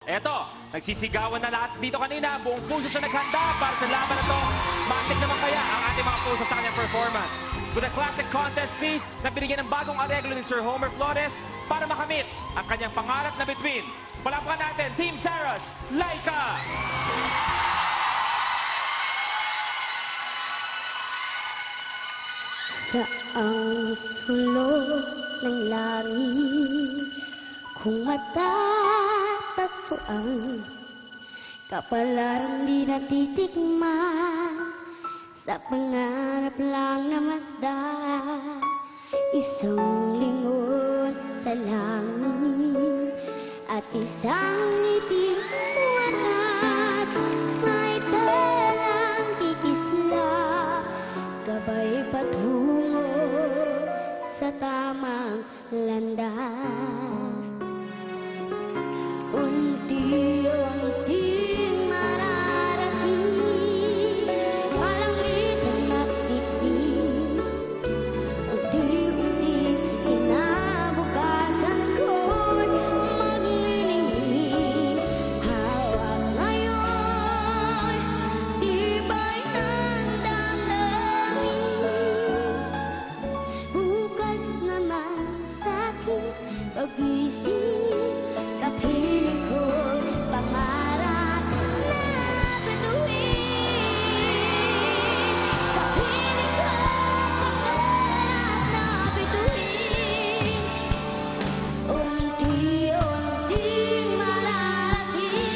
Eto, nagsisigawan na lahat dito kanina. Buong puso siya naghanda para sa laban na to. Matik naman kaya ang ating mga puso sa kanyang performance. With a classic contest piece na binigyan ng bagong areglo ni Sir Homer Flores para makamit ang kanyang pangarap na bituin. Palakpakan natin, Team Sarah's Laika! Saang sulok ng langit kung matatagpuan kapalaran di natitikman sa pangarap lang na masdan isang lingon sa langit at isang ngipin buwanat may talang kikislap gabay patungo sa tamang landas. Unti-unting mararating palangitan at bituin. Unti-unting kinabukasan ko'y magniningning. Hawak ngayon, tibay ng damdamin. Bukas naman sa'kin pagising. Kapiling ko pangarap na bituin. Kapiling ko pangarap na bituin. Unti-unting mararating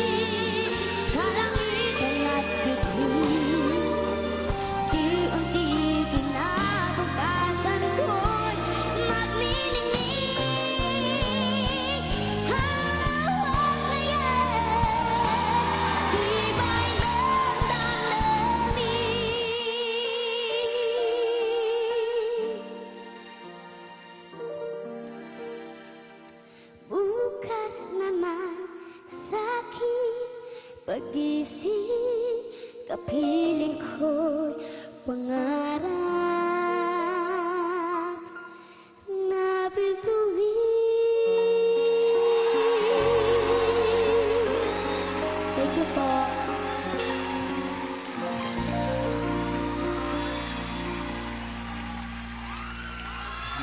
sa langitan at bituin. Unti-unti kinabukasan ko'y magniningning. Bukas naman sa'kin pagising, kapiling ko'y pangarap na bituin. Thank you po.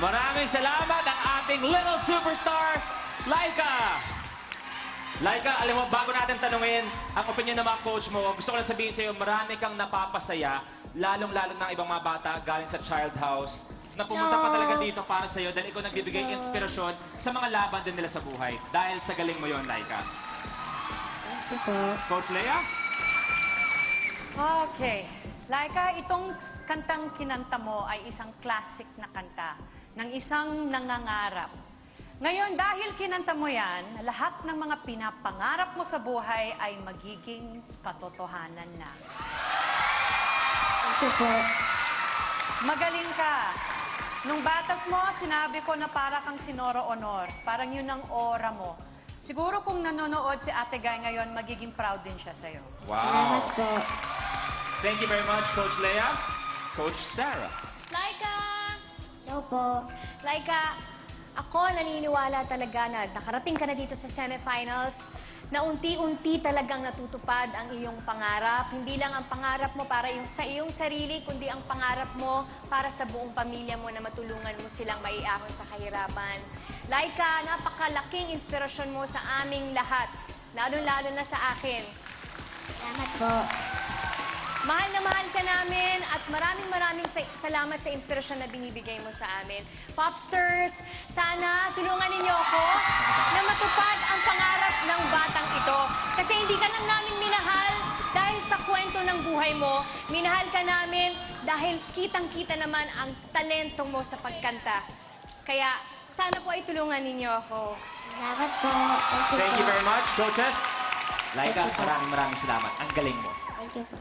Maraming salamat ang ating little superstar, Laika! Laika, alam mo, bago natin tanungin ang opinion ng mga coach mo, gusto ko lang sabihin sa iyo, marami kang napapasaya, lalong-lalo ng ibang mga bata galing sa child house, na pumunta pa talaga dito para sa iyo dahil ikaw nagbibigay inspirasyon sa mga laban din nila sa buhay. Dahil sa galing mo yon, Laika. Thank you po. Coach Lea? Okay. Laika, itong kantang kinanta mo ay isang classic na kanta ng isang nangangarap. Ngayon, dahil kinanta mo yan, lahat ng mga pinapangarap mo sa buhay ay magiging katotohanan na. Thank you po. Magaling ka. Nung batas mo, sinabi ko na para kang Sinoro Honor. Parang yun ang aura mo. Siguro kung nanonood si Ate Guy ngayon, magiging proud din siya sa'yo. Salamat Wow! po. Thank you very much, Coach Lea. Coach Sarah. Laika! Hello po. Laika, ako naniniwala talaga na nakarating ka na dito sa semifinals, na unti-unti talagang natutupad ang iyong pangarap. Hindi lang ang pangarap mo para sa iyong sarili, kundi ang pangarap mo para sa buong pamilya mo na matulungan mo silang maiahon sa kahirapan. Laika, napakalaking inspirasyon mo sa aming lahat, lalo-lalo na sa akin. Salamat po. Mahal na mahal ka namin at maraming salamat sa inspirasyon na binibigay mo sa amin. Popsters, sana tulungan ninyo ako na matupad ang pangarap ng batang ito. Kasi hindi ka lang namin minahal dahil sa kwento ng buhay mo. Minahal ka namin dahil kitang-kita naman ang talento mo sa pagkanta. Kaya sana po ay tulungan ninyo ako. Salamat po. Thank you po. very much, coaches. Laika, Thank you po. maraming salamat. Ang galing mo. Thank you po.